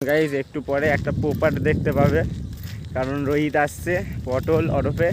Guys একটু পরে একটা পোপাট দেখতে পাবে, কারণ রোহিত আসছে পটল ওরফে,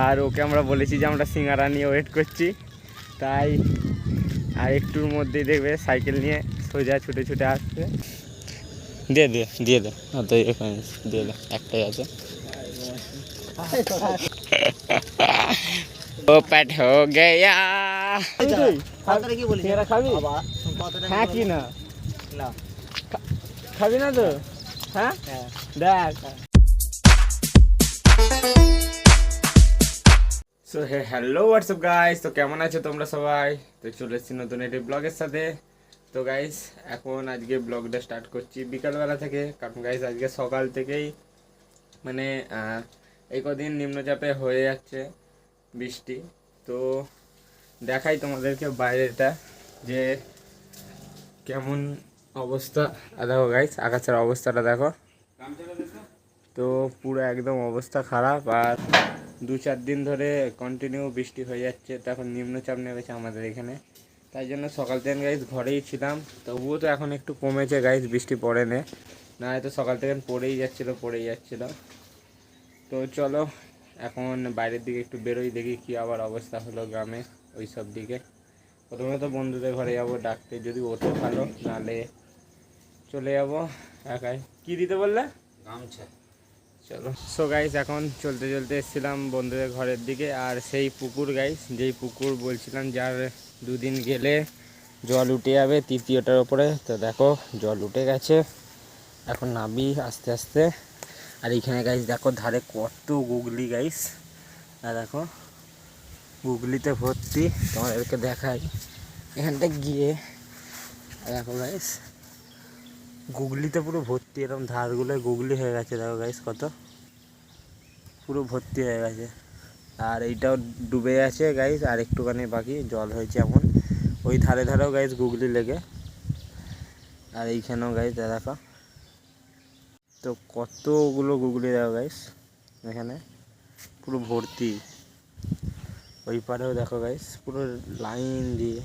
আর ওকে আমরা বলেছি যে আমরা সিঙ্গারা নিয়ে ওয়েট করছি, তাই আর একটুর মধ্যেই দেখবে সাইকেল নিয়ে সোজা ছুটে ছুটে আসছে। দিয়ে দে দিয়ে দে তো এখানে দিয়ে দে, একটাই আছে। পোপাট হো গয়া। খাবি? হ্যাঁ কি না খাবি না তো? হ্যাঁ দেখ। সো হ্যালো হোয়াটসঅ্যাপ গাইস, তো কেমন আছো তোমরা সবাই? তো চলে এসেছি নতুন একটি ব্লগের সাথে। তো গাইস এখন আজকে ব্লগটা স্টার্ট করছি বিকালবেলা থেকে, কারণ গাইস আজকে সকাল থেকেই মানে এই কদিন নিম্নচাপে হয়ে যাচ্ছে বৃষ্টি। তো দেখাই তোমাদেরকে বাইরেটা যে কেমন অবস্থা। দেখো গাইস আকাশের অবস্থাটা দেখো, তো পুরো একদম অবস্থা খারাপ। আর 2-4 দিন ধরে কন্টিনিউ বৃষ্টি হয়ে যাচ্ছে, তো এখন নিম্নচাপ নেমেছে আমাদের এখানে, তাই জন্য সকাল থেকে গাইস ঘরেই ছিলাম। তবুও তো এখন একটু কমেছে গাইস, বৃষ্টি পড়ে না হয়তো সকাল থেকে পড়েই যাচ্ছিলো। তো চলো এখন বাইরের দিকে একটু বেরোই, দেখি কি আবার অবস্থা হলো গ্রামে ওই সব দিকে। প্রথমে তো বন্ধুদের ঘরে যাবো ডাকতে, যদি ওঠে ভালো, নাহলে চলে যাবো একাই। কি দিতে বললে? গামছা। চলো সো গাইস এখন চলতে চলতে এসেছিলাম বন্ধুদের ঘরের দিকে, আর সেই পুকুর গাইস, যেই পুকুর বলছিলাম যার 2 দিন গেলে জল উঠে যাবে তৃতীয়টার ওপরে, তো দেখো জল উঠে গেছে, এখন নাবি আস্তে আস্তে। আর এইখানে গাইস দেখো ধারে কত গুগলি গাইস, আর দেখো গুগলিতে ভর্তি, তোমাদেরকে দেখাই এখানটা গিয়ে। দেখো গাইস গুগলিতে পুরো ভর্তি, এরকম ধারগুলো গুগলি হয়ে গেছে, দেখো গাইস কত পুরো ভর্তি হয়ে গেছে। আর এইটাও ডুবে আছে গাইস, আর একটুখানি বাকি জল হয়েছে এমন। ওই ধারে ধারেও গাইস গুগলি লেগে, আর এইখানেও গাইস দেখো তো কতগুলো গুগলি দেখো গাইস, এখানে পুরো ভর্তি। ওই পারেও দেখো গাইস পুরো লাইন দিয়ে,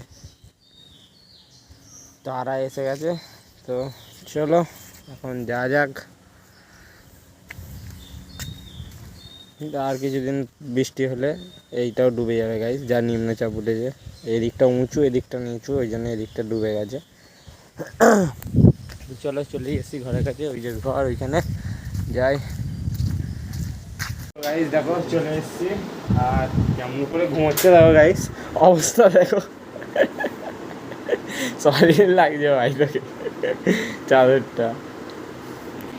তো আরা এসে গেছে। তো চলো এখন যাক, আর কিছুদিন বৃষ্টি হলে এইটাও ডুবে যাবে গাইস, যা নিম্নচাপ উঠেছে। এদিকটা উঁচু এদিকটা নিচু, ওই জন্য এদিকটা ডুবে গেছে। চলো চলে এসেছি ঘরের কাছে, ওই যে ঘর ওইখানে যাই। গাইস দেখো চলে এসেছি, আর কেমন করে ঘুমোচ্ছে দেখো গাইস, অবস্থা দেখো। সরি লাগছে ভাই তোকে চাদরটা।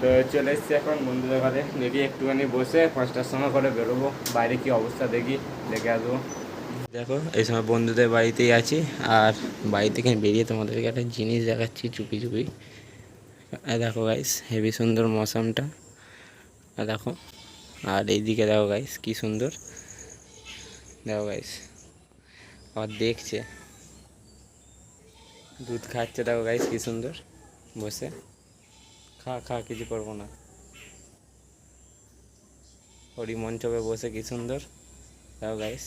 তো চলে এসেছি এখন বন্ধুদের ঘরে, দেখি একটুখানি বসে 5টার সময় করে বেরোবো, বাইরে কি অবস্থা দেখে আসবো। দেখো এই সময় বন্ধুদের বাড়িতেই আছি, আর বাড়ি থেকে বেরিয়ে তোমাদেরকে একটা জিনিস দেখাচ্ছি চুপি চুপি। দেখো গাইস হেভি সুন্দর মৌসমটা, দেখো। আর এইদিকে দেখো গাইস কি সুন্দর, দেখো গাইস আবার দেখছে, দুধ খাচ্ছে, দেখো গাইস কি সুন্দর বসে। খা কিছু করবো না, হরি মঞ্চপে বসে কি সুন্দর, দেখো গাইস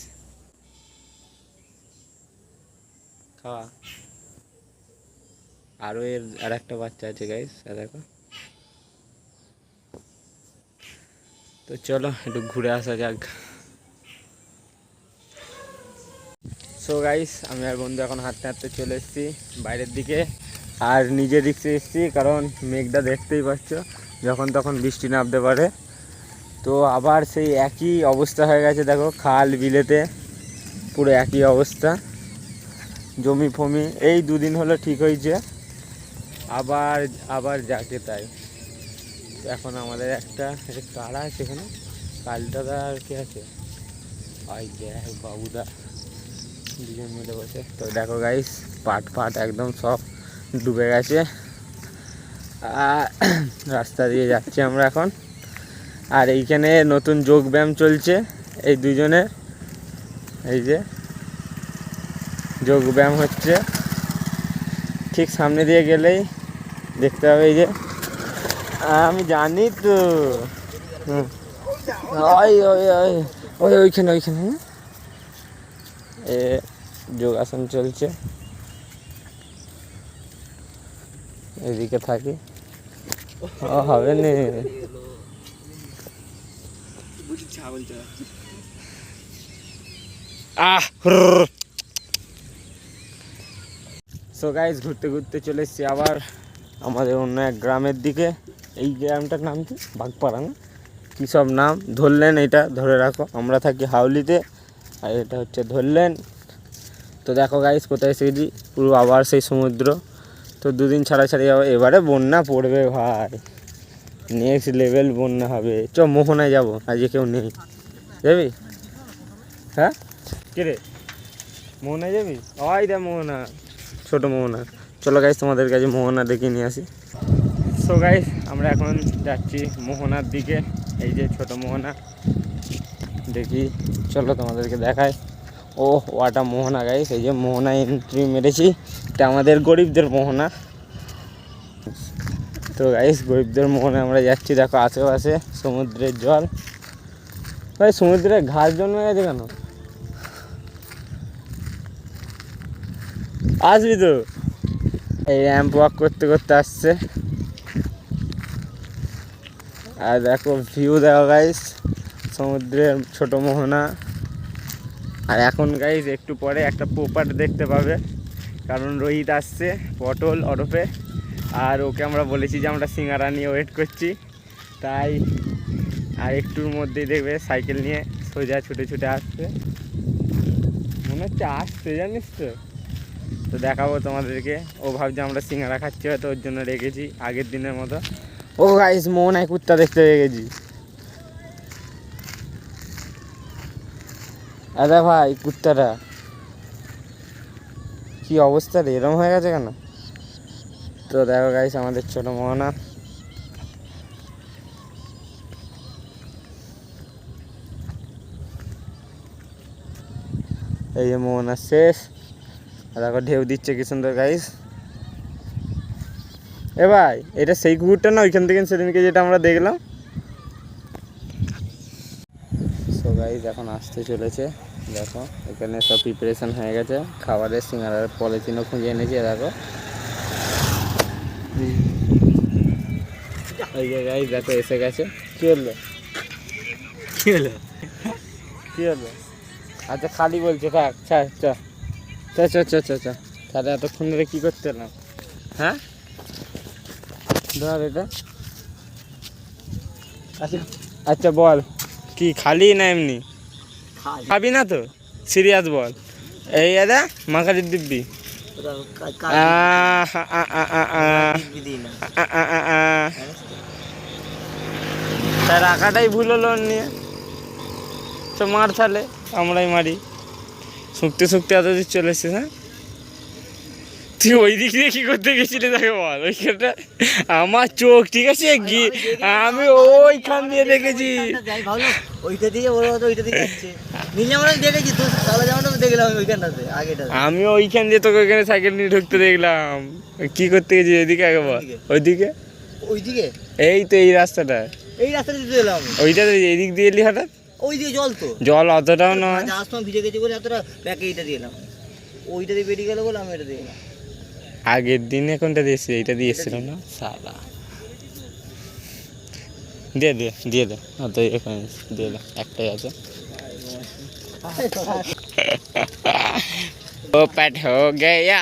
খাওয়া। আরও এর আর একটা বাচ্চা আছে গাইস, দেখো। তো চলো একটু ঘুরে আসা যাক। সো গাইস আমি আর বন্ধু এখন হাঁটতে হাঁটতে চলে এসেছি বাইরের দিকে, আর নিজের দিক থেকে এসেছি কারণ মেঘটা দেখতেই পাচ্ছ, যখন তখন বৃষ্টি নামতে পারে। তো আবার সেই একই অবস্থা হয়ে গেছে, দেখো খাল বিলেতে পুরো একই অবস্থা, জমি ফমি এই 2 দিন হলো ঠিক হয়েছে, আবার যাকে তাই। এখন আমাদের একটা কাড়া আছে এখানে, কালটাদা আর কে আছে, ওই দেখ বাবুদা, 2জন মিলে বসে। তো দেখো গাইস পাট একদম সব ডুবে গেছে, রাস্তা দিয়ে যাচ্ছি আমরা এখন। আর এইখানে নতুন যোগ ব্যায়াম চলছে এই 2জনের, এই যে যোগ ব্যায়াম হচ্ছে, ঠিক সামনে দিয়ে গেলেই দেখতে হবে। এই যে আমি জানি তো, ওইখানে যোগাসন চলছে, এদিকে থাকি। হবে নি সো গাইস ঘুরতে ঘুরতে চলে এসেছি আবার আমাদের অন্য এক গ্রামের দিকে। এই গ্রামটার নাম কি বাগপাড়া না কী সব নাম ধরলেন, এটা ধরে রাখো। আমরা থাকি হাউলিতে আর এটা হচ্ছে ধরলেন। তো দেখো গাইস কোথায় এসেছি, পুরো আবার সেই সমুদ্র। তো দুদিন ছাড়া ছাড়া যাবো, এবারে বন্যা পড়বে ভাই, নেক্সট লেভেল বন্যা হবে। চ মোহনায় যাবো, আজকে কেউ নেই, যাবি? হ্যাঁ কে রে মোহনায় যাবি? ওই দে মোহনা, ছোটো মোহনা। চলো গাইস তোমাদের কাছে মোহনা দেখে নিয়ে আসি। সো গাইস আমরা এখন যাচ্ছি মোহনার দিকে, এই যে ছোটো মোহনা দেখি, চলো তোমাদেরকে দেখায়। ও ওয়াটা মোহনা গাইস, এই যে মোহনা এন্ট্রি মেরেছি, এটা আমাদের গরিবদের মোহনা। তো গাইস গরিবদের মোহনা আমরা যাচ্ছি, দেখো আশেপাশে সমুদ্রের জল। ভাই সমুদ্রে ঘাস জন্মে গেছে কেন? আসবি তো? এই র্যাম্প ওয়াক করতে করতে আসছে। আর দেখো ভিউ দেখো গাইস, সমুদ্রের ছোট মোহনা। আর এখন গাইস একটু পরে একটা পোপাট দেখতে পাবে, কারণ রোহিত আসছে পটল ওরফে। আর ওকে আমরা বলেছি যে আমরা সিঙ্গারা নিয়ে ওয়েট করছি, তাই আর একটুর মধ্যেই দেখবে সাইকেল নিয়ে সোজা ছুটে ছুটে আসছে, মনে হচ্ছে আসছে জানিস তো। তো দেখাবো তোমাদেরকে। ও ভাবছে আমরা সিঙ্গারা খাচ্ছি হয়তো, ওর জন্য রেখেছি আগের দিনের মতো। ও গাইস মোহনায় কুত্তা দেখতে পেয়ে গেছি। আরে ভাই কুত্তাটা কি অবস্থা রে, এরম হয়ে গেছে কেন? তো দেখো গাইস আমাদের ছোট মোহনা। এই যে মোহনা শেষ, আর দেখো ঢেউ দিচ্ছে কি সুন্দর গাইস। এ ভাই এটা সেই কুকুরটা না ওইখান থেকে সেদিনকে যেটা আমরা দেখলাম? সো গাইস এখন আসতে চলেছে, দেখো এখানে সব প্রিপারেশন হয়ে গেছে খাবারের। সিঙ্গারার পলিথিনও খুঁজে এনেছি, দেখো এই যে গাইস দেখো এসে গেছে। কি হলো কি হলো কি হলো? আচ্ছা খালি বলছে থাক, চ চ চ চ চ চ। তাহলে এতক্ষণ ধরে কী করতে এলাম? হ্যাঁ ধর এটা। আচ্ছা বল কি খালি না এমনি খাবি না তো? সিরিয়াস বল। এই দাদা মাখারির দিব্যি তার রাখাটাই ভুল হলো নিয়ে। তো মার তাহলে আমরাই মারি, শুকতে শুকতে এত দূর চলে এসছিস। হ্যাঁ তুই ওই দিক দিয়ে কী করতে গেছিলি তাকে বল। ওইখানটা আমার চোখ ঠিক আছে, আমি ওইখান দিয়ে দেখেছি। আমি ওইখান দিয়ে তোকে ওইখানে সাইকেল নিয়ে ঢুকতে দেখলাম। কি করতে গেছিস এদিকে আগে বল? ওইদিকে ওইদিকে এই তো এই রাস্তাটা, এই রাস্তাটা দিতে এলাম। ওইটা এদিক দিয়ে এলি হঠাৎ? ওই দিকে জল তো, জল অতটাও নয়, যাওয়ার সময় ভিজে গেছি বলে এতটা ব্যাকে এইটা দিয়ে এলাম। ওইটা দিয়ে বেরিয়ে গেল বলে আমি এটা দিয়ে এলাম। আগের দিনে কোনটা দিয়েছি? এইটা দিয়ে এসেছিলাম না সালা। দিয়ে দে দিয়ে দে, অত এখানে দিয়ে দে, একটাই আছে। ओपट हो गया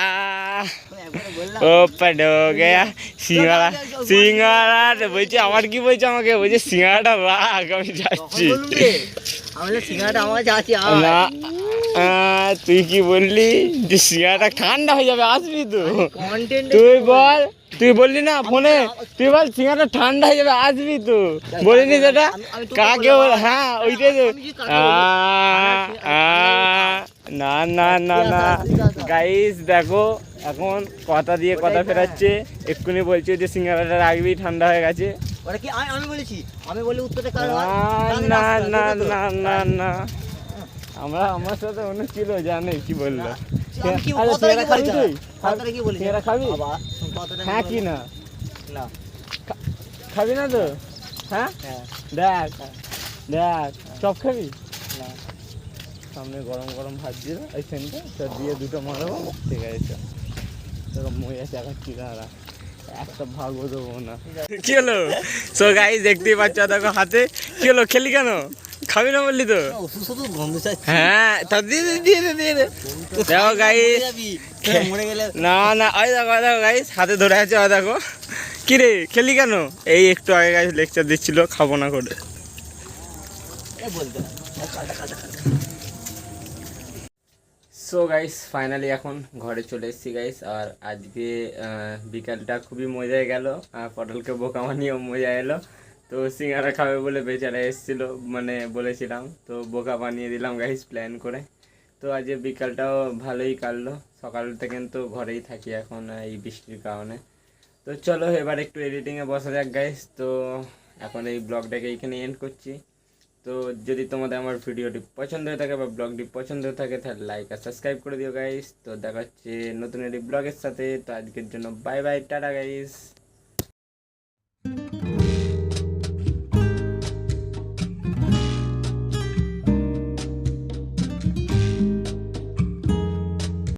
ওপেন हो गया। সিঙ্গারা সিঙ্গারা বলছে আমার, কি বলছে আমাকে? বলছে সিঙ্গারাটা রাখ আমি যাচ্ছি। না তুই কি বললি যে সিঙ্গারাটা ঠান্ডা হয়ে যাবে, আসবি তো? তুই বল, তুই বললি না ফোনে, তুই বল সিঙ্গারাটা ঠান্ডা হয়ে যাবে আসবি তো, বলিনি সেটা? কাকে বল? হ্যাঁ ওইটাই তো। না না না না গাইস দেখো এখন কথা দিয়ে কথা ফেরাচ্ছে। এক্ষুনি বলছে যে সিঙ্গারাটা রাখবি, ঠান্ডা হয়ে গেছে। না না না না না, আমরা আমার সাথে অন্য ছিল, জানে কি বললো? খাবি? হ্যাঁ কি না খাবি না তো? হ্যাঁ দেখ দেখ চপ খাবি? সামনে গরম গরম ভাত দিয়ে এই সেনটা দিয়ে দুটো মারবো, ঠিক আছে? তোর মই আছে এখন কি দাঁড়া একটা ভাগও দেবো না। কি হলো? সো গাইস দেখতেই পাচ্ছ দেখো হাতে, কি হলো খেলি কেন? খাবি না বললি তো? ওষুধ শুধু গন্ধ চাচ্ছি। হ্যাঁ তা দিয়ে দে দিয়ে দে দিয়ে দে। দেখো গাইস, মরে গেলে না না ওই দেখো গাইস হাতে ধরে আছে, ওই দেখো। কি রে খেলি কেন? এই একটু আগে গাইস লেকচার দিচ্ছিল খাবো না করে। বলতে না। সো গাইস ফাইনালি এখন ঘরে চলে এসেছি গাইস। আর আজকে বিকালটা খুবই মজায় গেল। পটলকে বোকা বানিয়েও মজা এলো। তো সিঙ্গারা খাবে বলে বেচারা এসেছিলো, মানে বলেছিলাম, তো বোকা বানিয়ে দিলাম গাইস প্ল্যান করে। তো আজকে বিকালটাও ভালোই কাটলো। সকাল থেকে তো ঘরেই থাকি এখন এই বৃষ্টির কারণে। তো চলো এবার একটু এডিটিংয়ে বসা যাক গাইস। তো এখন এই ব্লগটাকে এইখানে এন্ড করছি। তো যদি তোমাদের আমার ভিডিওটি পছন্দ হয়ে থাকে বা ব্লগটি পছন্দ হয়ে থাকে তাহলে লাইক আর সাবস্ক্রাইব করে দিও গাইস। তো দেখা হচ্ছে নতুন একটি ব্লগের সাথে। তো আজকের জন্য বাই বাই, টাটা গাইস।